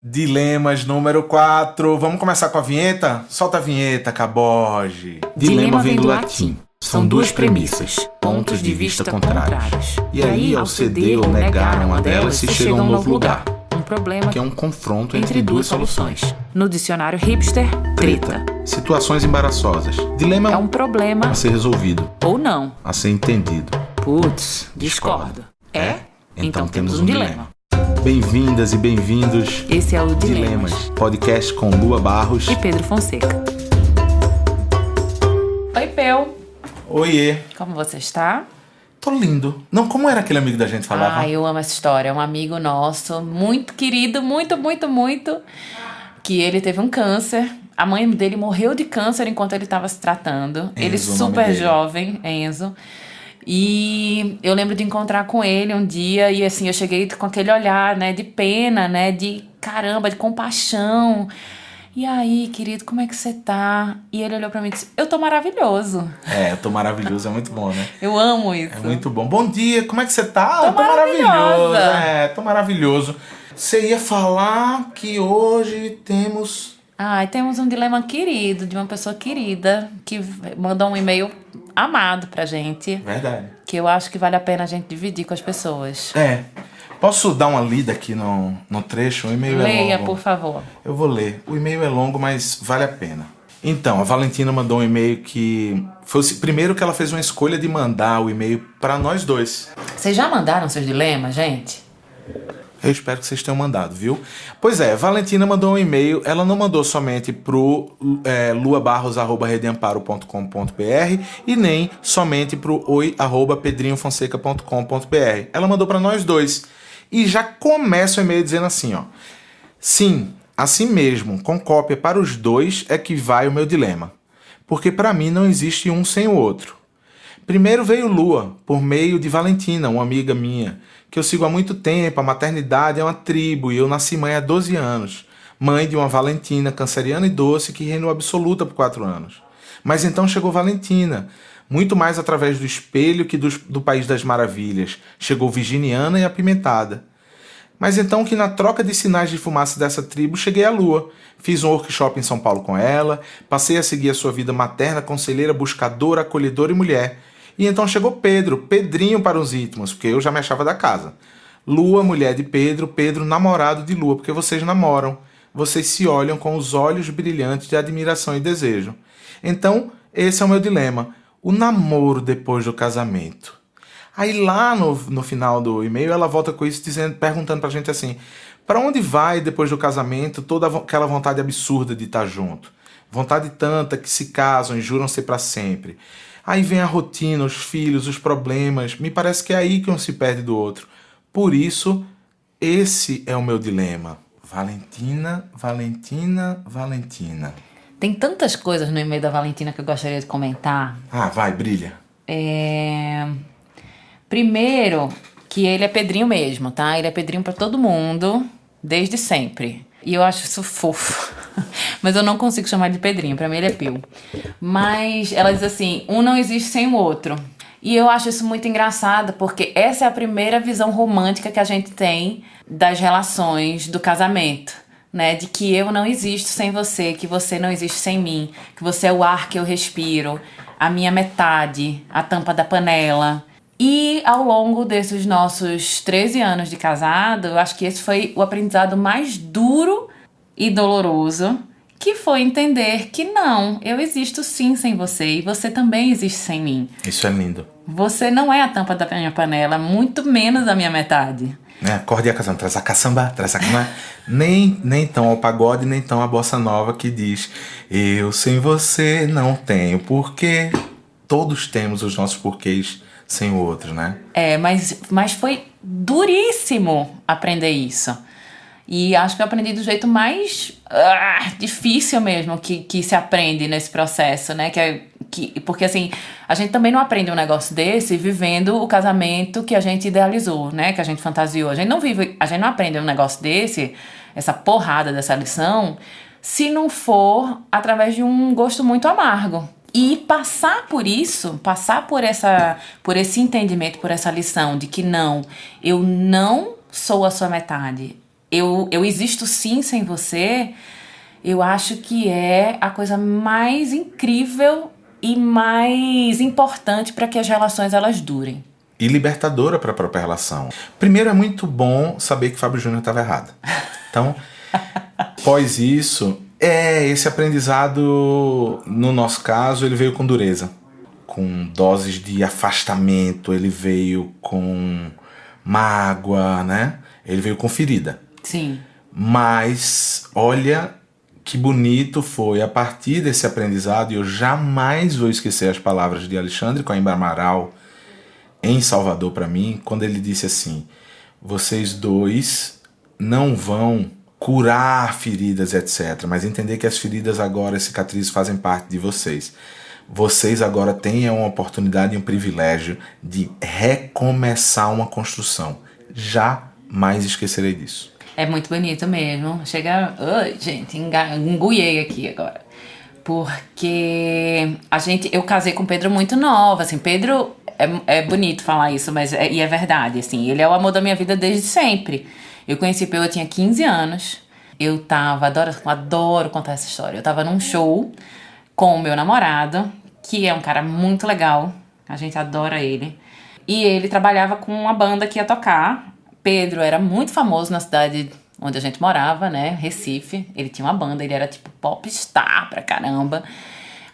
Dilemas número 4. Vamos começar com a vinheta? Solta a vinheta, Caboge. Dilema vem do latim. São duas premissas, pontos de vista contrários. E aí, ao ceder ou negar uma delas, se chega a um novo lugar. Um problema Que é um confronto entre duas soluções. No dicionário hipster, treta. Situações embaraçosas. Dilema É um problema a ser resolvido, ou não. a ser entendido. Putz, discordo. É? Então temos um dilema. Bem-vindas e bem-vindos. Esse é o Dilemas. Podcast com Lua Barros. E Pedro Fonseca. Oi, Peu. Oiê. Como você está? Tô lindo. Não, como era aquele amigo da gente falava? Ah, eu amo essa história. É um amigo nosso, muito querido, muito, que ele teve um câncer. A mãe dele morreu de câncer enquanto ele estava se tratando. Ele Enzo, o nome super dele. jovem, Enzo. E eu lembro de encontrar com ele um dia e assim, eu cheguei com aquele olhar, né, de pena, né, de caramba, de compaixão. E aí, querido, como é que você tá? E ele olhou pra mim e disse, eu tô maravilhoso. É, eu tô maravilhoso, é muito bom, né? Eu amo isso. É muito bom. Bom dia, como é que você tá? Tô Eu tô maravilhoso. maravilhosa. É, tô maravilhoso. Você ia falar que hoje temos... Ai, temos um dilema querido, de uma pessoa querida, que mandou um e-mail amado pra gente, Verdade. que eu acho que vale a pena a gente dividir com as pessoas. É. Posso dar uma lida aqui no trecho? O e-mail é Leia, longo. por favor. Eu vou ler. O e-mail é longo, mas vale a pena. Então, a Valentina mandou um e-mail que... Foi o primeiro que ela fez uma escolha de mandar o e-mail para nós dois. Vocês já mandaram seus dilemas, gente? Eu espero que vocês tenham mandado, viu? Pois é, Valentina mandou um e-mail. Ela não mandou somente pro luabarros@redeamparo.com.br e nem somente pro oi@pedrinhofonseca.com.br. Ela mandou para nós dois. E já começa o e-mail dizendo assim, ó. Sim, assim mesmo, com cópia para os dois é que vai o meu dilema. Porque para mim não existe um sem o outro. Primeiro veio Lua, por meio de Valentina, uma amiga minha, que eu sigo há muito tempo. A maternidade é uma tribo e eu nasci mãe há 12 anos. Mãe de uma Valentina, canceriana e doce, que reinou absoluta por 4 anos. Mas então chegou Valentina, muito mais através do espelho que do País das Maravilhas. Chegou virginiana e apimentada. Mas então que na troca de sinais de fumaça dessa tribo, cheguei à Lua. Fiz um workshop em São Paulo com ela, passei a seguir a sua vida materna, conselheira, buscadora, acolhedora e mulher. E então chegou Pedro, Pedrinho para os íntimos, porque eu já me achava da casa. Lua, mulher de Pedro, Pedro, namorado de Lua, porque vocês namoram. Vocês se olham com os olhos brilhantes de admiração e desejo. Então, esse é o meu dilema. O namoro depois do casamento. Aí lá no final do e-mail ela volta com isso perguntando pra gente assim, para onde vai depois do casamento toda aquela vontade absurda de estar junto? Vontade tanta que se casam e juram ser para sempre. Aí vem a rotina, os filhos, os problemas. Me parece que é aí que um se perde do outro. Por isso, esse é o meu dilema. Valentina, Valentina, Valentina. Tem tantas coisas no e-mail da Valentina que eu gostaria de comentar. Ah, vai, brilha. Primeiro, que ele é Pedrinho mesmo, tá? Ele é Pedrinho pra todo mundo, desde sempre. E eu acho isso fofo. Mas eu não consigo chamar ele de Pedrinho, pra mim ele é Pio. Mas ela diz assim, um não existe sem o outro. E eu acho isso muito engraçado, porque essa é a primeira visão romântica que a gente tem das relações, do casamento, né? De que eu não existo sem você, que você não existe sem mim, que você é o ar que eu respiro, a minha metade, a tampa da panela. E ao longo desses nossos 13 anos de casado, eu acho que esse foi o aprendizado mais duro e doloroso, que foi entender que não, eu existo sim sem você e você também existe sem mim. Isso é lindo. Você não é a tampa da minha panela, muito menos a minha metade. Acorde a canção, traz a caçamba, traz a cama. Nem tão ao pagode, nem tão a bossa nova que diz eu sem você não tenho porquê. Todos temos os nossos porquês sem o outro, né? Mas foi duríssimo aprender isso. E acho que eu aprendi do jeito mais difícil mesmo que se aprende nesse processo, né? Porque assim, a gente também não aprende um negócio desse vivendo o casamento que a gente idealizou, né? Que a gente fantasiou. A gente não aprende um negócio desse, essa porrada dessa lição, se não for através de um gosto muito amargo. E passar por isso, por esse entendimento, por essa lição de que não, eu não sou a sua metade. eu existo sim sem você, eu acho que é a coisa mais incrível e mais importante para que as relações elas durem. E libertadora para a própria relação. Primeiro, é muito bom saber que Fábio Júnior estava errado. Então, após isso, esse aprendizado, no nosso caso, ele veio com dureza, com doses de afastamento, ele veio com mágoa, né? Ele veio com ferida. Sim. Mas olha que bonito foi a partir desse aprendizado, e eu jamais vou esquecer as palavras de Alexandre Coimbra Amaral em Salvador para mim, quando ele disse assim: vocês dois não vão curar feridas, etc., mas entender que as feridas agora, as cicatrizes, fazem parte de vocês. Vocês agora têm uma oportunidade e um privilégio de recomeçar uma construção. Jamais esquecerei disso. É muito bonito mesmo. Chega... Ai, gente, enguiei aqui agora. Porque eu casei com o Pedro muito nova, assim, Pedro... É bonito falar isso, mas e é verdade, assim, ele é o amor da minha vida desde sempre. Eu conheci o Pedro, eu tinha 15 anos, eu tava, adoro contar essa história, eu tava num show com o meu namorado, que é um cara muito legal, a gente adora ele, e ele trabalhava com uma banda que ia tocar. Pedro era muito famoso na cidade onde a gente morava, né, Recife, ele tinha uma banda, ele era tipo popstar pra caramba.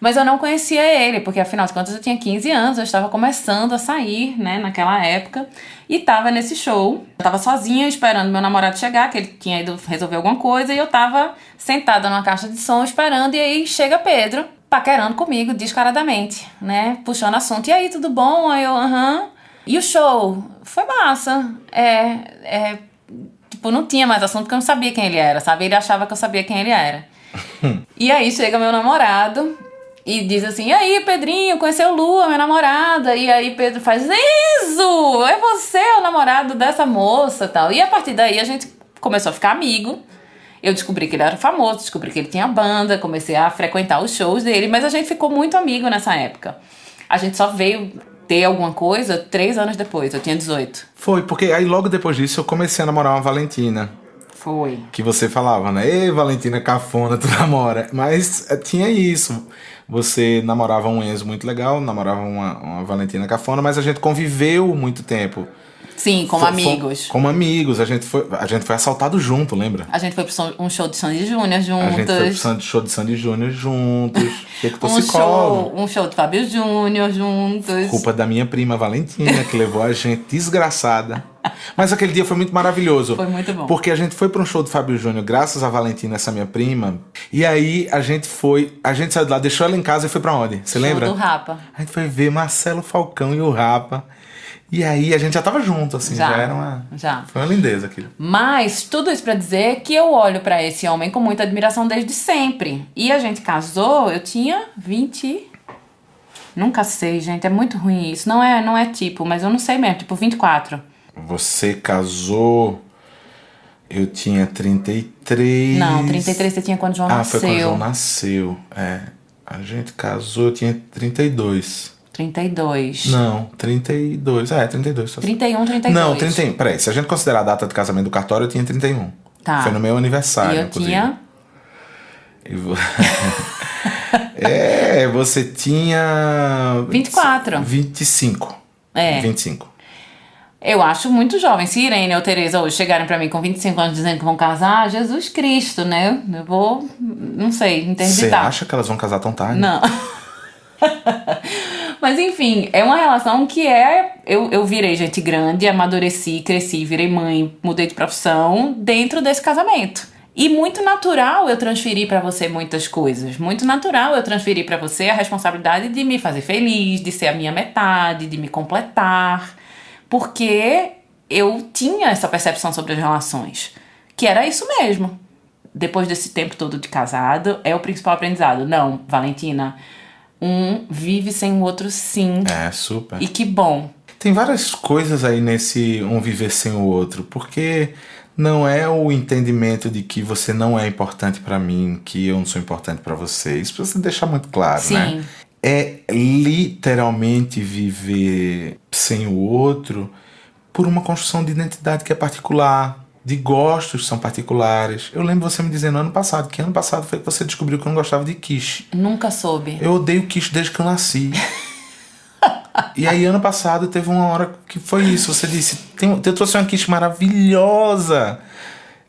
Mas eu não conhecia ele, porque afinal de contas eu tinha 15 anos, eu estava começando a sair, né, naquela época, e tava nesse show. Eu tava sozinha esperando meu namorado chegar, que ele tinha ido resolver alguma coisa, e eu tava sentada numa caixa de som esperando, e aí chega Pedro, paquerando comigo descaradamente, né, puxando assunto. E aí, tudo bom? Aí eu, aham. E o show? Foi massa. Tipo, não tinha mais assunto, porque eu não sabia quem ele era, sabe? Ele achava que eu sabia quem ele era. E aí chega meu namorado e diz assim: e aí, Pedrinho, conheceu Lua, minha namorada? E aí Pedro faz: isso! É você o namorado dessa moça, tal. E a partir daí a gente começou a ficar amigo. Eu descobri que ele era famoso, descobri que ele tinha banda, comecei a frequentar os shows dele, mas a gente ficou muito amigo nessa época. A gente só veio ter alguma coisa 3 anos depois, eu tinha 18. Foi, porque aí logo depois disso eu comecei a namorar uma Valentina. Foi. Que você falava, né? Ei, Valentina cafona, tu namora. Mas tinha isso. Você namorava um Enzo muito legal, namorava uma Valentina cafona, mas a gente conviveu muito tempo. Sim, como amigos. Como amigos. A gente foi assaltado junto, lembra? A gente foi pra um show de Sandy Júnior juntos. A gente foi pro show de Sandy Júnior juntos. Que psicólogo. Um show de Fábio Júnior juntos. Culpa da minha prima Valentina, que levou a gente desgraçada. Mas aquele dia foi muito maravilhoso. Foi muito bom. Porque a gente foi para um show do Fábio Júnior, graças a Valentina, essa minha prima. E aí a gente saiu de lá, deixou ela em casa e foi para onde? Você lembra? Show do Rapa. A gente foi ver Marcelo Falcão e o Rapa. E aí a gente já tava junto, assim, já era uma... Já. Foi uma lindeza aquilo. Mas tudo isso pra dizer que eu olho pra esse homem com muita admiração desde sempre. E a gente casou, eu tinha 20... Nunca sei, gente, é muito ruim isso. Não é tipo, mas eu não sei mesmo, tipo 24. Você casou... Eu tinha 33... Não, 33 você tinha quando o João nasceu. Foi quando o João nasceu, A gente casou, eu tinha 32. 32. Não, 32. 32. 31, 32. Não, 31. Peraí, se a gente considerar a data de casamento do cartório, eu tinha 31. Tá. Foi no meu aniversário, e eu inclusive. tinha... Você tinha... 24. 25. 25. Eu acho muito jovem. Se Irene ou Tereza hoje chegarem pra mim com 25 anos dizendo que vão casar, Jesus Cristo, né? Eu vou, não sei, interditar. Você acha que elas vão casar tão tarde? Não. Mas enfim, é uma relação que eu virei gente grande, amadureci, cresci, virei mãe, mudei de profissão dentro desse casamento. E muito natural eu transferir pra você muitas coisas. Muito natural eu transferir pra você a responsabilidade de me fazer feliz, de ser a minha metade, de me completar. Porque eu tinha essa percepção sobre as relações, que era isso mesmo. Depois desse tempo todo de casado, é o principal aprendizado. Não, Valentina, um vive sem o outro sim. Super. E que bom. Tem várias coisas aí nesse um viver sem o outro, porque não é o entendimento de que você não é importante pra mim, que eu não sou importante pra você. Isso precisa deixar muito claro, sim. Né? É literalmente viver sem o outro por uma construção de identidade que é particular, de gostos que são particulares. Eu lembro você me dizendo ano passado foi que você descobriu que eu não gostava de quiche. Nunca soube. Eu odeio quiche desde que eu nasci. E aí, ano passado, teve uma hora que foi isso. Você disse, eu trouxe uma quiche maravilhosa.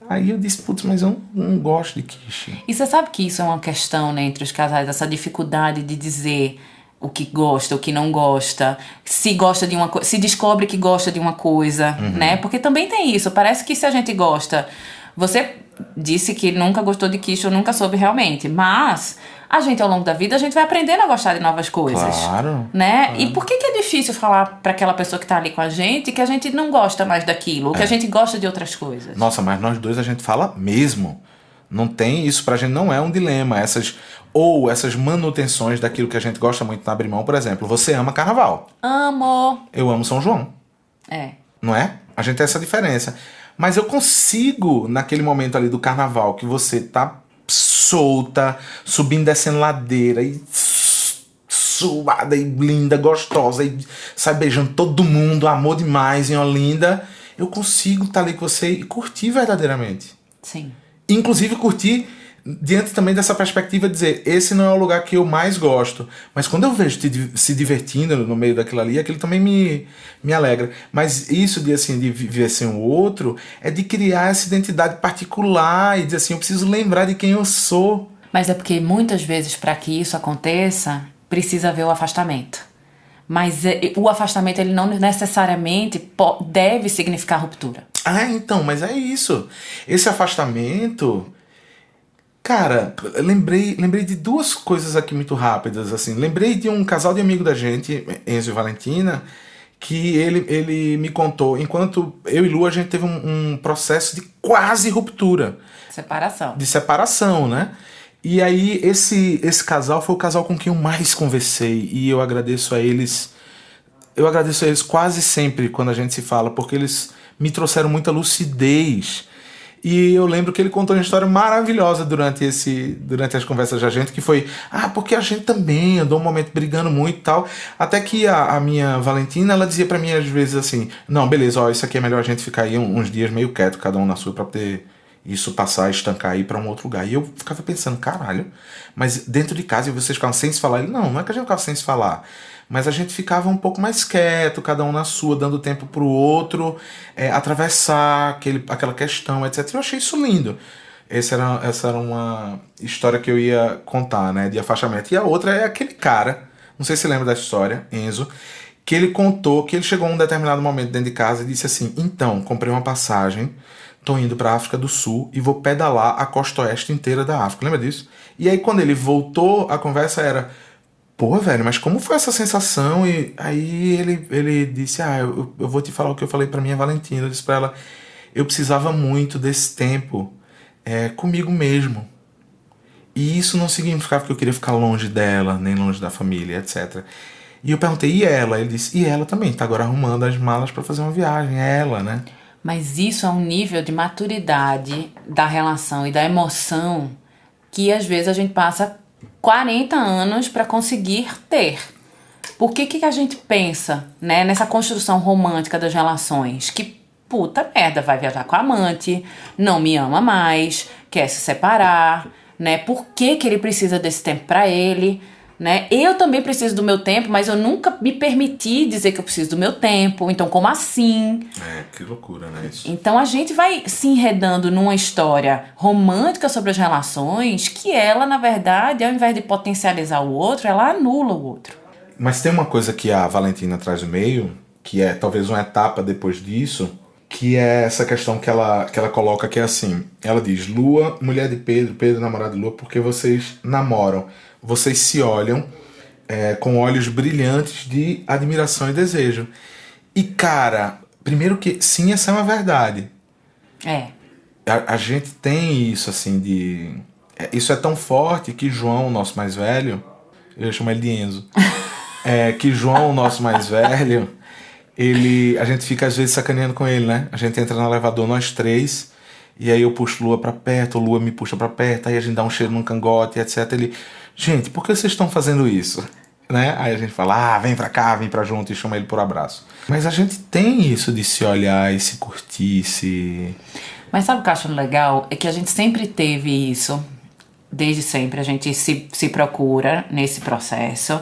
Aí eu disse, putz, mas eu não gosto de quiche. E você sabe que isso é uma questão, né, entre os casais, essa dificuldade de dizer o que gosta, o que não gosta, se gosta de uma coisa, se descobre que gosta de uma coisa, né? Porque também tem isso, parece que se a gente gosta... Você disse que nunca gostou de quiche ou nunca soube realmente, mas a gente, ao longo da vida, a gente vai aprendendo a gostar de novas coisas. Claro. Né? Claro. E por que é difícil falar para aquela pessoa que tá ali com a gente que a gente não gosta mais daquilo, ou que a gente gosta de outras coisas? Nossa, mas nós dois a gente fala mesmo. Não tem isso, pra gente não é um dilema. Essas manutenções daquilo que a gente gosta muito na abrir mão, por exemplo, você ama carnaval. Amo. Eu amo São João. É. Não é? A gente tem essa diferença. Mas eu consigo, naquele momento ali do carnaval, que você tá solta, subindo, descendo ladeira, e suada, e linda, gostosa, e sai beijando todo mundo, amor demais em Olinda, eu consigo estar ali com você e curtir verdadeiramente. Sim. Inclusive curtir diante também dessa perspectiva de dizer, esse não é o lugar que eu mais gosto, mas quando eu vejo se divertindo no meio daquilo ali, aquilo também me alegra. Mas isso de viver sem o outro é de criar essa identidade particular e dizer assim, eu preciso lembrar de quem eu sou. Mas é porque muitas vezes, para que isso aconteça, precisa haver o afastamento. Mas o afastamento, ele não necessariamente deve significar ruptura. Ah, então, mas é isso. Esse afastamento... Cara, lembrei de duas coisas aqui muito rápidas, assim. Lembrei de um casal de amigo da gente, Enzo e Valentina, que ele me contou, eu e Lu, a gente teve um processo de quase ruptura. Separação. De separação, né? E aí, esse casal foi o casal com quem eu mais conversei, e eu agradeço a eles quase sempre quando a gente se fala, porque eles me trouxeram muita lucidez. E eu lembro que ele contou uma história maravilhosa durante as conversas da gente, que foi, porque a gente também andou um momento brigando muito e tal, até que a minha Valentina, ela dizia pra mim às vezes assim, não, beleza, isso aqui é melhor a gente ficar aí uns dias meio quieto, cada um na sua, pra poder isso passar, estancar aí pra um outro lugar. E eu ficava pensando, caralho, mas dentro de casa e vocês ficavam sem se falar? Ele, não é que a gente ficava sem se falar, mas a gente ficava um pouco mais quieto, cada um na sua, dando tempo pro outro atravessar aquela questão, etc. Eu achei isso lindo. Essa era uma história que eu ia contar, né, de afastamento. E a outra é aquele cara, não sei se você lembra da história, Enzo, que ele contou que ele chegou a um determinado momento dentro de casa e disse assim, então, comprei uma passagem, tô indo pra África do Sul e vou pedalar a costa oeste inteira da África. Lembra disso? E aí quando ele voltou, a conversa era, pô, velho, mas como foi essa sensação? E aí ele disse, eu vou te falar o que eu falei pra minha Valentina. Eu disse pra ela, eu precisava muito desse tempo comigo mesmo. E isso não significava que eu queria ficar longe dela, nem longe da família, etc. E eu perguntei, e ela? Ele disse, e ela também, tá agora arrumando as malas pra fazer uma viagem, é ela, né? Mas isso é um nível de maturidade da relação e da emoção que às vezes a gente passa 40 anos para conseguir ter. Por que a gente pensa, né, nessa construção romântica das relações? Que puta merda, vai viajar com a amante, não me ama mais, quer se separar, né? Por que ele precisa desse tempo para ele? Né? Eu também preciso do meu tempo, mas eu nunca me permiti dizer que eu preciso do meu tempo. Então, como assim? Que loucura, né? Isso. Então, a gente vai se enredando numa história romântica sobre as relações que ela, na verdade, ao invés de potencializar o outro, ela anula o outro. Mas tem uma coisa que a Valentina traz no meio, que é talvez uma etapa depois disso, que é essa questão que ela coloca, que é assim, ela diz, Lua, mulher de Pedro, Pedro namorado de Lua, porque vocês namoram, vocês se olham com olhos brilhantes de admiração e desejo. E cara, primeiro que, sim, essa é uma verdade. A gente tem isso, assim, isso é tão forte que João, o nosso mais velho, eu chamo ele de Enzo, que João, o nosso mais velho, a gente fica às vezes sacaneando com ele, né? A gente entra no elevador, nós três, e aí eu puxo Lua pra perto, Lua me puxa pra perto, aí a gente dá um cheiro num cangote, etc. Ele, gente, por que vocês estão fazendo isso? né? Aí a gente fala, vem pra cá, vem pra junto e chama ele por abraço. Mas a gente tem isso de se olhar e se curtir, se... Mas sabe o que eu acho legal? É que a gente sempre teve isso, desde sempre. A gente se procura nesse processo.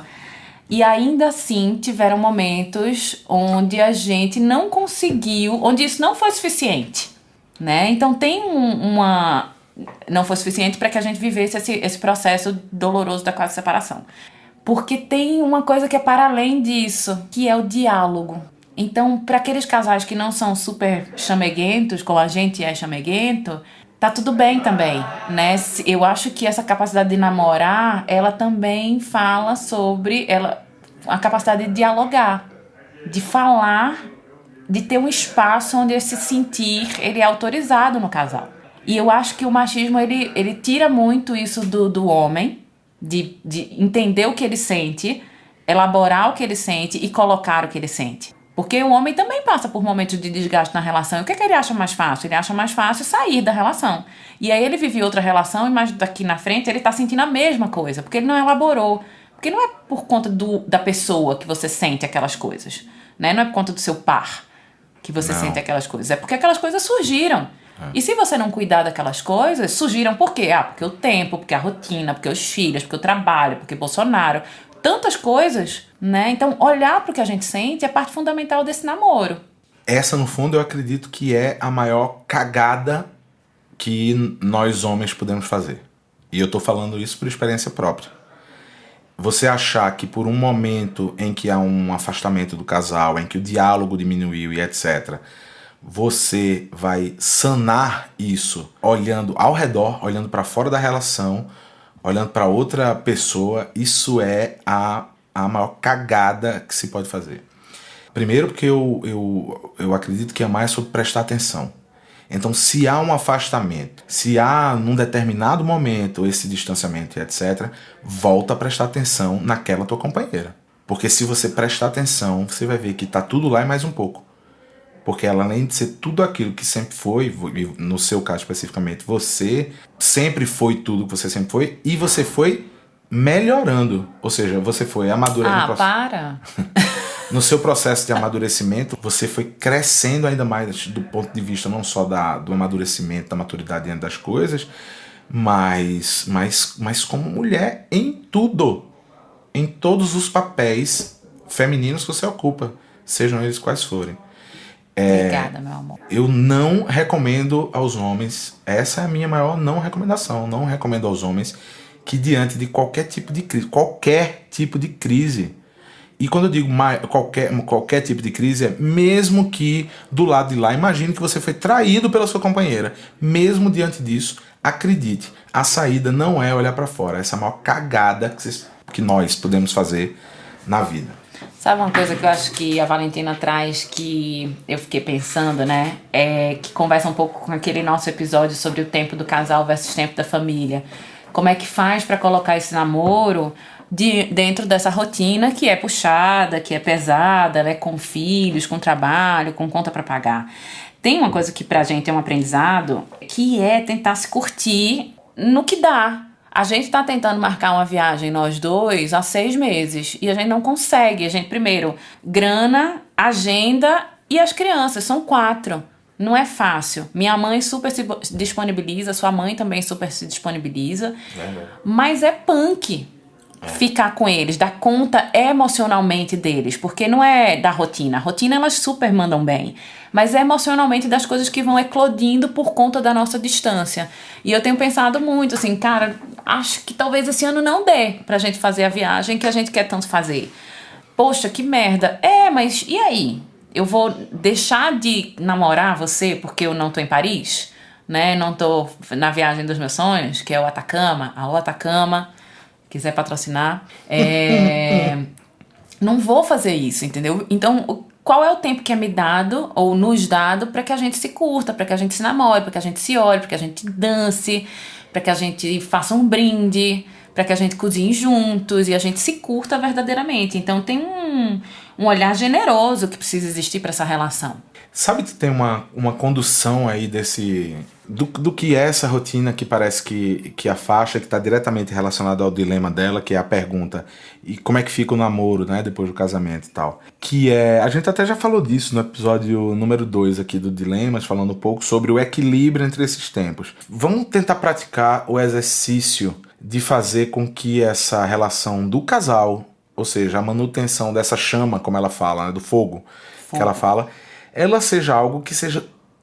E ainda assim tiveram momentos onde a gente não conseguiu, onde isso não foi suficiente, né? Então tem não foi suficiente para que a gente vivesse esse processo doloroso da quase separação. Porque tem uma coisa que é para além disso, que é o diálogo. Então, para aqueles casais que não são super chameguentos, como a gente é chameguento, tá tudo bem também, né? Eu acho que essa capacidade de namorar, ela também fala sobre a capacidade de dialogar, de falar, de ter um espaço onde esse sentir, ele é autorizado no casal. E eu acho que o machismo, ele tira muito isso do homem, de entender o que ele sente, elaborar o que ele sente e colocar o que ele sente. Porque o homem também passa por momentos de desgaste na relação. E o que ele acha mais fácil? Ele acha mais fácil sair da relação. E aí ele vive outra relação e mais daqui na frente ele tá sentindo a mesma coisa. Porque ele não elaborou. Porque não é por conta da pessoa que você sente aquelas coisas. Né? Não é por conta do seu par que você sente aquelas coisas. É porque aquelas coisas surgiram. E se você não cuidar daquelas coisas, surgiram por quê? Porque o tempo, porque a rotina, porque os filhos, porque o trabalho, porque Bolsonaro... Tantas coisas, né? Então, olhar para o que a gente sente é parte fundamental desse namoro. Essa, no fundo, eu acredito que é a maior cagada que nós homens podemos fazer. E eu tô falando isso por experiência própria. Você achar que por um momento em que há um afastamento do casal, em que o diálogo diminuiu e etc., você vai sanar isso olhando ao redor, olhando para fora da relação, olhando para outra pessoa, isso é a maior cagada que se pode fazer. Primeiro porque eu acredito que amar é sobre prestar atenção. Então, se há um afastamento, se há num determinado momento esse distanciamento e etc., volta a prestar atenção naquela tua companheira. Porque se você prestar atenção, você vai ver que tá tudo lá e mais um pouco. Porque ela, além de ser tudo aquilo que sempre foi, no seu caso especificamente, você sempre foi tudo que você sempre foi, e você foi melhorando. Ou seja, você foi amadurecendo. Para! No seu processo de amadurecimento, você foi crescendo ainda mais do ponto de vista não só do amadurecimento, da maturidade diante das coisas, mas como mulher em tudo. Em todos os papéis femininos que você ocupa, sejam eles quais forem. Obrigada, meu amor. Eu não recomendo aos homens, essa é a minha maior não recomendação, não recomendo aos homens que diante de qualquer tipo de crise, e quando eu digo qualquer tipo de crise, é mesmo que do lado de lá, imagine que você foi traído pela sua companheira, mesmo diante disso, acredite, a saída não é olhar pra fora, essa é a maior cagada que nós podemos fazer na vida. Sabe uma coisa que eu acho que a Valentina traz, que eu fiquei pensando, né? Que conversa um pouco com aquele nosso episódio sobre o tempo do casal versus tempo da família. Como é que faz para colocar esse namoro dentro dessa rotina que é puxada, que é pesada, né? Com filhos, com trabalho, com conta para pagar. Tem uma coisa que pra gente é um aprendizado, que é tentar se curtir no que dá. A gente tá tentando marcar uma viagem, nós dois, há 6 meses. E a gente não consegue. A gente, primeiro, grana, agenda e as crianças. São 4. Não é fácil. Minha mãe super se disponibiliza, sua mãe também super se disponibiliza. Mas é punk ficar com eles, dar conta emocionalmente deles. Porque não é da rotina. A rotina elas super mandam bem. Mas é emocionalmente das coisas que vão eclodindo por conta da nossa distância. E eu tenho pensado muito, assim, cara, acho que talvez esse ano não dê pra gente fazer a viagem que a gente quer tanto fazer. Poxa, que merda. Mas e aí? Eu vou deixar de namorar você porque eu não tô em Paris? Né? Não tô na viagem dos meus sonhos, que é o Atacama. Alô, Atacama, quiser patrocinar. Não vou fazer isso, entendeu? Então, qual é o tempo que é me dado ou nos dado para que a gente se curta, para que a gente se namore, para que a gente se olhe, para que a gente dance, para que a gente faça um brinde, para que a gente cozinhe juntos e a gente se curta verdadeiramente. Então tem um olhar generoso que precisa existir para essa relação. Sabe que tem uma condução aí desse... Do que é essa rotina que parece que afasta, que está diretamente relacionada ao dilema dela, que é a pergunta, e como é que fica o namoro, né, depois do casamento e tal. Que é... A gente até já falou disso no episódio número 2 aqui do Dilemas, falando um pouco sobre o equilíbrio entre esses tempos. Vamos tentar praticar o exercício de fazer com que essa relação do casal, ou seja, a manutenção dessa chama, como ela fala, né, do fogo que ela fala, ela seja algo que seja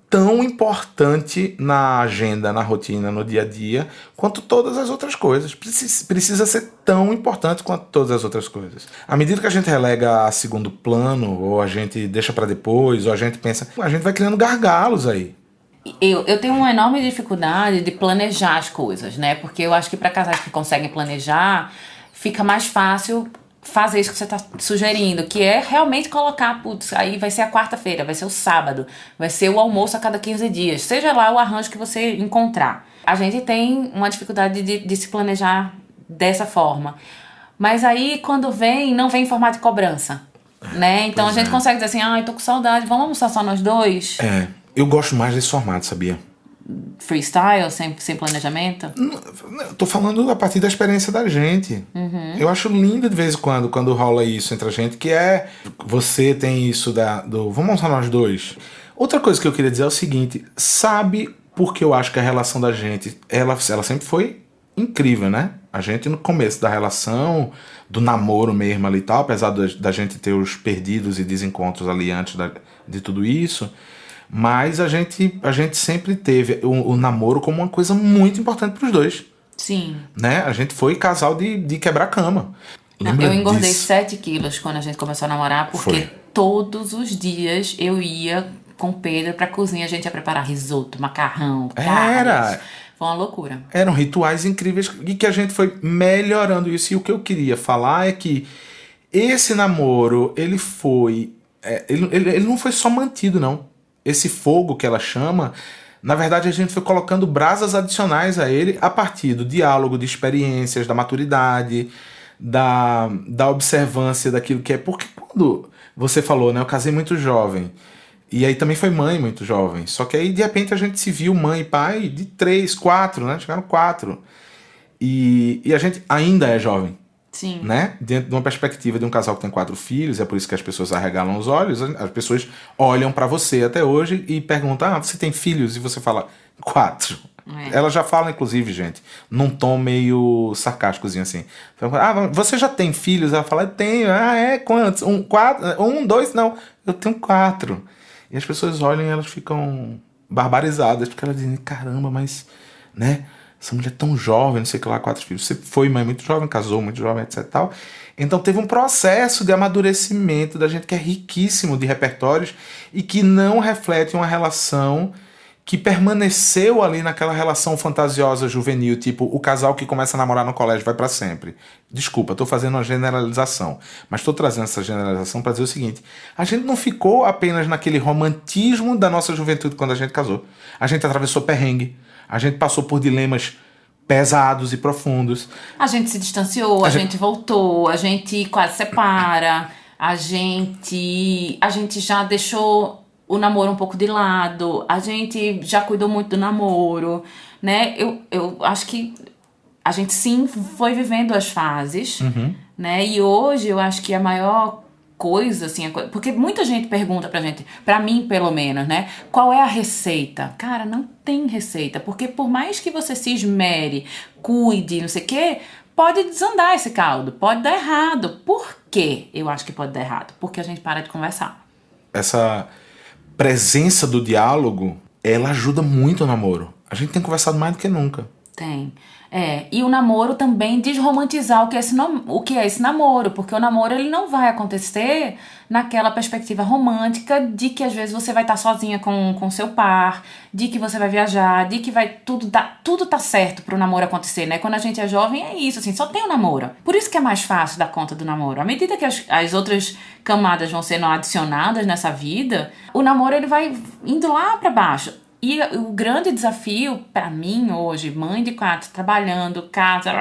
tão importante na agenda, na rotina, no dia a dia, quanto todas as outras coisas. Precisa ser tão importante quanto todas as outras coisas. À medida que a gente relega a segundo plano, ou a gente deixa para depois, ou a gente pensa, a gente vai criando gargalos aí. Eu tenho uma enorme dificuldade de planejar as coisas, né? Porque eu acho que para casais que conseguem planejar, fica mais fácil fazer isso que você está sugerindo, que é realmente colocar, putz, aí vai ser a quarta-feira, vai ser o sábado, vai ser o almoço a cada 15 dias, seja lá o arranjo que você encontrar. A gente tem uma dificuldade de se planejar dessa forma. Mas aí, quando vem, não vem em formato de cobrança, né? Então a gente consegue dizer assim, ai, tô com saudade, vamos almoçar só nós dois? Eu gosto mais desse formato, sabia? Freestyle, sem planejamento? Eu tô falando a partir da experiência da gente. Eu acho lindo de vez em quando rola isso entre a gente, que é... Você tem isso do... Vamos almoçar nós dois. Outra coisa que eu queria dizer é o seguinte. Sabe por que eu acho que a relação da gente... Ela sempre foi incrível, né? A gente no começo da relação, do namoro mesmo ali e tal, apesar da gente ter os perdidos e desencontros ali antes de tudo isso... Mas a gente sempre teve o namoro como uma coisa muito importante pros dois. Sim. Né? A gente foi casal de quebrar cama. Eu engordei 7 quilos quando a gente começou a namorar, porque Foi. todos os dias eu ia com o Pedro pra cozinha, a gente ia preparar risoto, macarrão, carnes. Foi uma loucura. Eram rituais incríveis e que a gente foi melhorando isso. E o que eu queria falar é que esse namoro, ele foi... ele não foi só mantido, não. Esse fogo que ela chama, na verdade a gente foi colocando brasas adicionais a ele a partir do diálogo, de experiências, da maturidade, da observância daquilo que é. Porque quando você falou, né, eu casei muito jovem, e aí também foi mãe muito jovem, só que aí de repente a gente se viu mãe e pai de 3, 4, né, chegaram 4, e a gente ainda é jovem. Sim. Né? Dentro de uma perspectiva de um casal que tem 4 filhos, é por isso que as pessoas arregalam os olhos, as pessoas olham pra você até hoje e perguntam, você tem filhos? E você fala, 4. Ela já fala, inclusive, gente, num tom meio sarcásticozinho assim. Você já tem filhos? Ela fala, tenho. Quantos? 4? 1, 2? Não, eu tenho 4. E as pessoas olham e elas ficam barbarizadas, porque elas dizem, caramba, mas, né? Essa mulher tão jovem, não sei o que lá, 4 filhos. Você foi mãe muito jovem, casou muito jovem, etc e tal. Então teve um processo de amadurecimento da gente que é riquíssimo de repertórios e que não reflete uma relação que permaneceu ali naquela relação fantasiosa juvenil, tipo o casal que começa a namorar no colégio vai pra sempre. Desculpa, tô fazendo uma generalização, mas tô trazendo essa generalização pra dizer o seguinte, a gente não ficou apenas naquele romantismo da nossa juventude quando a gente casou. A gente atravessou perrengue, a gente passou por dilemas pesados e profundos. A gente se distanciou, a gente voltou, a gente quase separa, a gente já deixou o namoro um pouco de lado, a gente já cuidou muito do namoro, né? Eu acho que a gente sim foi vivendo as fases, né? E hoje eu acho que a maior coisa, assim, porque muita gente pergunta pra gente, pra mim pelo menos, né, qual é a receita? Cara, não tem receita, porque por mais que você se esmere, cuide, não sei o quê, pode desandar esse caldo, pode dar errado. Por quê eu acho que pode dar errado? Porque a gente para de conversar. Essa presença do diálogo, ela ajuda muito o namoro. A gente tem conversado mais do que nunca. Tem. E o namoro também desromantizar o que é esse namoro, porque o namoro ele não vai acontecer naquela perspectiva romântica de que às vezes você vai estar sozinha com seu par, de que você vai viajar, de que vai tudo tá certo pro namoro acontecer, né? Quando a gente é jovem é isso, assim, só tem o namoro. Por isso que é mais fácil dar conta do namoro. À medida que as outras camadas vão sendo adicionadas nessa vida, o namoro ele vai indo lá pra baixo. E o grande desafio para mim hoje, mãe de 4, trabalhando, casa,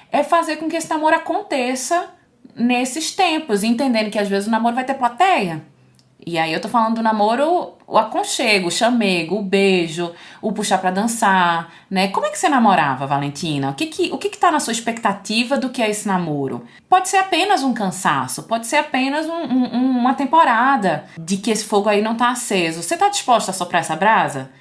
é fazer com que esse namoro aconteça nesses tempos, entendendo que às vezes o namoro vai ter plateia. E aí eu tô falando do namoro, o aconchego, o chamego, o beijo, o puxar pra dançar, né? Como é que você namorava, Valentina? O que tá na sua expectativa do que é esse namoro? Pode ser apenas um cansaço, pode ser apenas uma temporada de que esse fogo aí não tá aceso. Você tá disposta a soprar essa brasa?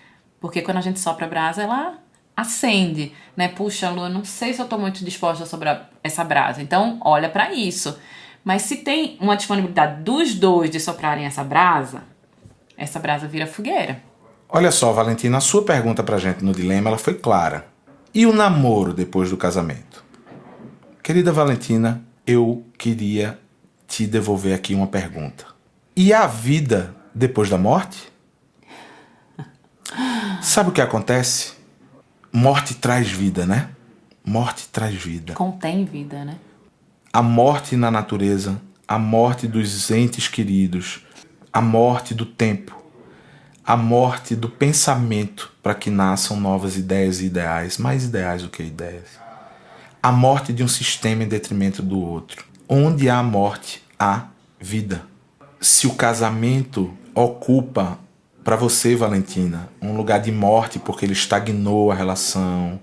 Porque quando a gente sopra a brasa, ela acende, né? Puxa, Lu, eu não sei se eu tô muito disposta a soprar essa brasa. Então, olha pra isso. Mas se tem uma disponibilidade dos dois de soprarem essa brasa vira fogueira. Olha só, Valentina, a sua pergunta pra gente no dilema, ela foi clara. E o namoro depois do casamento? Querida Valentina, eu queria te devolver aqui uma pergunta. E a vida depois da morte? Sabe o que acontece? Morte traz vida, né? Morte traz vida. Contém vida, né? A morte na natureza, a morte dos entes queridos, a morte do tempo, a morte do pensamento para que nasçam novas ideias e ideais, mais ideais do que ideias. A morte de um sistema em detrimento do outro. Onde há morte, há vida. Se o casamento ocupa para você, Valentina, um lugar de morte porque ele estagnou a relação,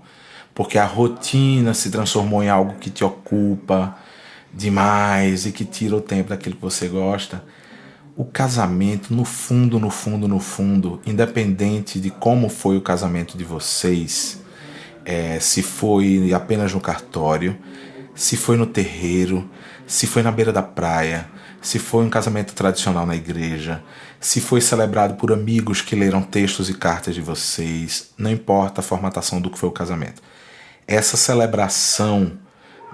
porque a rotina se transformou em algo que te ocupa demais e que tira o tempo daquilo que você gosta, o casamento, no fundo, independente de como foi o casamento de vocês, se foi apenas no cartório, se foi no terreiro, se foi na beira da praia, se foi um casamento tradicional na igreja, se foi celebrado por amigos que leram textos e cartas de vocês, não importa a formatação do que foi o casamento. Essa celebração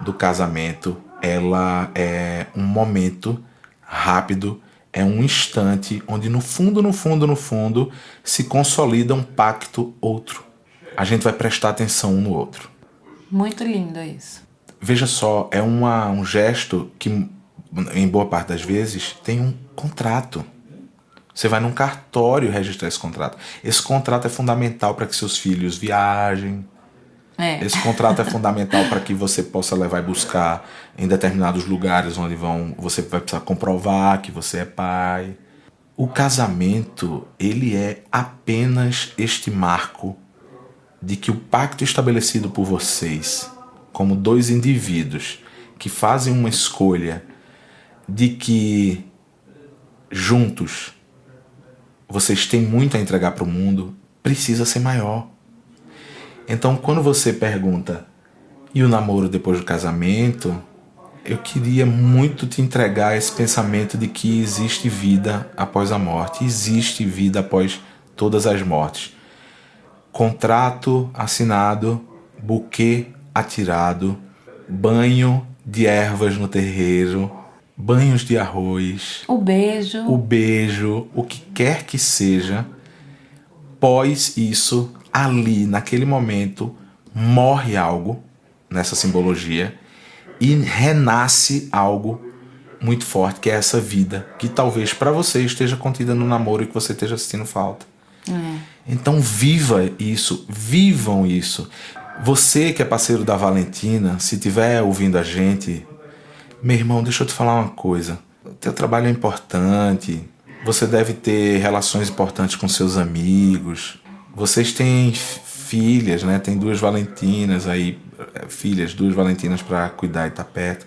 do casamento, ela é um momento rápido, é um instante onde no fundo, se consolida um pacto outro. A gente vai prestar atenção um no outro. Muito lindo isso. Veja só, é um gesto que, em boa parte das vezes, tem um contrato. Você vai num cartório registrar esse contrato. Esse contrato é fundamental para que seus filhos viajem. Esse contrato é fundamental para que você possa levar e buscar em determinados lugares onde você vai precisar comprovar que você é pai. O casamento, ele é apenas este marco de que o pacto estabelecido por vocês, como dois indivíduos que fazem uma escolha de que juntos vocês têm muito a entregar para o mundo, precisa ser maior. Então, quando você pergunta, e o namoro depois do casamento, eu queria muito te entregar esse pensamento de que existe vida após a morte, existe vida após todas as mortes. Contrato assinado, buquê atirado, banho de ervas no terreiro, banhos de arroz, o beijo, o que quer que seja. Pós isso, ali, naquele momento, morre algo nessa simbologia e renasce algo muito forte, que é essa vida, que talvez para você esteja contida no namoro e que você esteja sentindo falta. Então viva isso, vivam isso. Você que é parceiro da Valentina, se estiver ouvindo a gente, meu irmão, deixa eu te falar uma coisa. O teu trabalho é importante, você deve ter relações importantes com seus amigos. Vocês têm filhas, né? Tem duas Valentinas aí, filhas, duas Valentinas para cuidar e estar perto.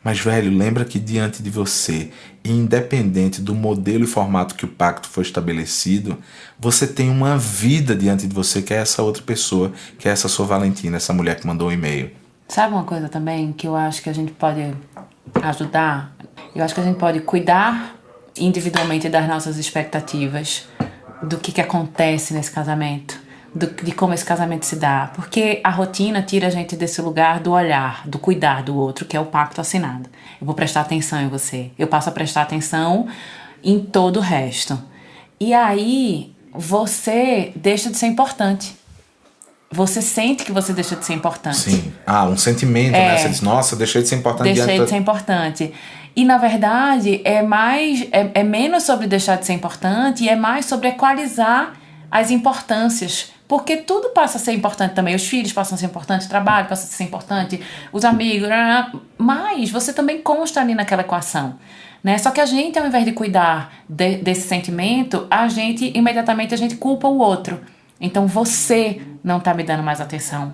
Mas, velho, lembra que diante de você, independente do modelo e formato que o pacto foi estabelecido, você tem uma vida diante de você, que é essa outra pessoa, que é essa sua Valentina, essa mulher que mandou um e-mail. Sabe uma coisa também que eu acho que a gente pode ajudar? Eu acho que a gente pode cuidar individualmente das nossas expectativas, do que acontece nesse casamento, de como esse casamento se dá. Porque a rotina tira a gente desse lugar do olhar, do cuidar do outro, que é o pacto assinado. Eu vou prestar atenção em você. Eu passo a prestar atenção em todo o resto. E aí, você deixa de ser importante. Você sente que você deixa de ser importante. Sim. Um sentimento, né? Você diz, nossa, deixei de ser importante. Deixei de ser importante. E, na verdade, é menos sobre deixar de ser importante e é mais sobre equalizar as importâncias Porque tudo passa a ser importante também. Os filhos passam a ser importante, o trabalho passa a ser importante, os amigos, mas você também consta ali naquela equação, né? Só que a gente, ao invés de cuidar desse sentimento, imediatamente a gente culpa o outro. Então você não tá me dando mais atenção,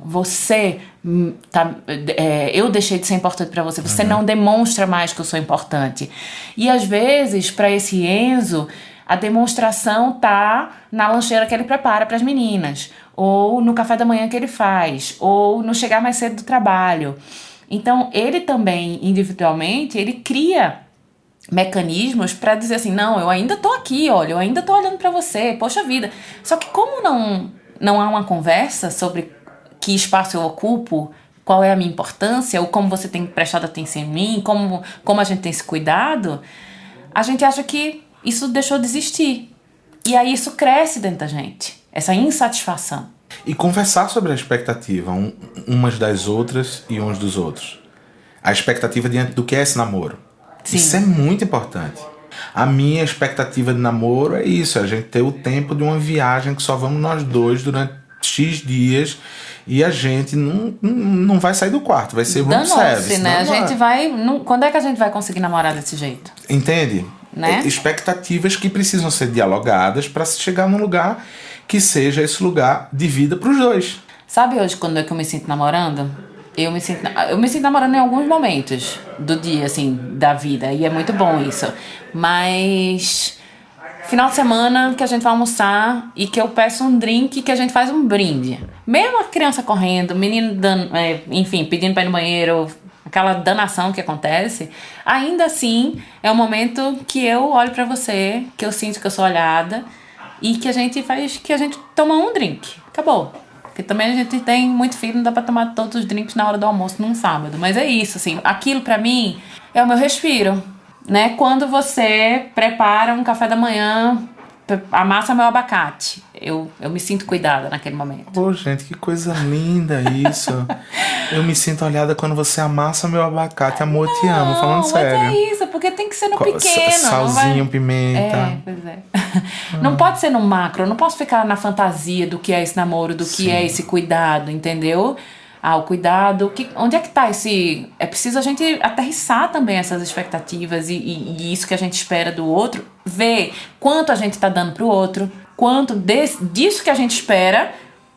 eu deixei de ser importante para você, você não demonstra mais que eu sou importante. E às vezes, para esse Enzo, a demonstração tá na lancheira que ele prepara para as meninas, ou no café da manhã que ele faz, ou no chegar mais cedo do trabalho. Então ele também, individualmente, ele cria mecanismos para dizer assim, não, eu ainda tô aqui, olha, eu ainda tô olhando para você, poxa vida. Só que como não há uma conversa sobre que espaço eu ocupo, qual é a minha importância, ou como você tem prestado atenção em mim, como a gente tem se cuidado, a gente acha que isso deixou de existir. E aí isso cresce dentro da gente, essa insatisfação. E conversar sobre a expectativa umas das outras e uns dos outros. A expectativa diante do que é esse namoro. Sim. Isso é muito importante. A minha expectativa de namoro é isso, a gente ter o tempo de uma viagem que só vamos nós dois durante X dias e a gente não vai sair do quarto, vai ser room service. Né? A gente vai... Quando é que a gente vai conseguir namorar desse jeito? Entende? Né? Expectativas que precisam ser dialogadas para se chegar num lugar que seja esse lugar de vida para os dois. Sabe hoje quando é que eu me sinto namorando? Eu me sinto namorando em alguns momentos do dia, assim, da vida. E é muito bom isso. Mas final de semana que a gente vai almoçar e que eu peço um drink, que a gente faz um brinde. Mesmo a criança correndo, menino enfim, pedindo pra ir no banheiro, aquela danação que acontece, ainda assim é um momento que eu olho pra você, que eu sinto que eu sou olhada e que a gente toma um drink. Acabou. Porque também a gente tem muito filho, não dá pra tomar todos os drinks na hora do almoço num sábado. Mas é isso, assim, aquilo pra mim é o meu respiro, né? Quando você prepara um café da manhã, amassa meu abacate, eu me sinto cuidada naquele momento. Pô, gente, que coisa linda isso. Eu me sinto olhada quando você amassa meu abacate. Amor, te amo, falando sério. Mas é isso, porque tem que ser no pequeno. Salzinho, pimenta. Pois é. Não pode ser no macro, eu não posso ficar na fantasia do que é esse namoro, do que é esse cuidado, entendeu? O cuidado, onde é que tá esse... É preciso a gente aterrissar também essas expectativas e isso que a gente espera do outro, ver quanto a gente tá dando pro outro, quanto disso que a gente espera,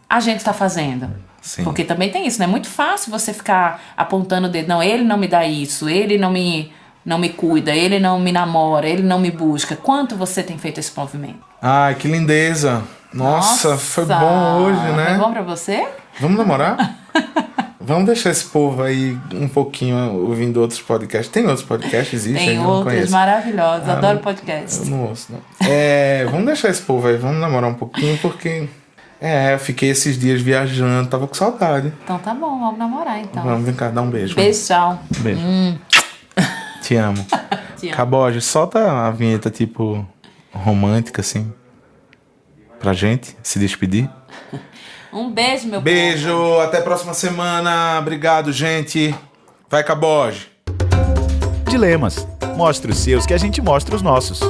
a gente tá fazendo. Sim. Porque também tem isso, né? É muito fácil você ficar apontando o dedo, não, ele não me dá isso, ele não me cuida, ele não me namora, ele não me busca. Quanto você tem feito esse movimento? Ai, que lindeza. Nossa, foi bom hoje, né? Foi bom pra você? Vamos namorar? Vamos deixar esse povo aí um pouquinho ouvindo outros podcasts. Tem outros podcasts? Existe? Tem outros maravilhosos. Adoro podcast. Eu não ouço, não. Vamos deixar esse povo aí. Vamos namorar um pouquinho, porque... eu fiquei esses dias viajando. Tava com saudade. Então tá bom, vamos namorar então. Vamos, vem cá, dar um beijo. Beijo, tchau. Beijo. Te amo. Te amo. Caboge, solta a vinheta tipo romântica, assim. Pra gente se despedir. Um beijo, meu Beijo, povo. até a próxima semana. Obrigado, gente. Vai, Caboge. Dilemas. Mostre os seus que a gente mostra os nossos.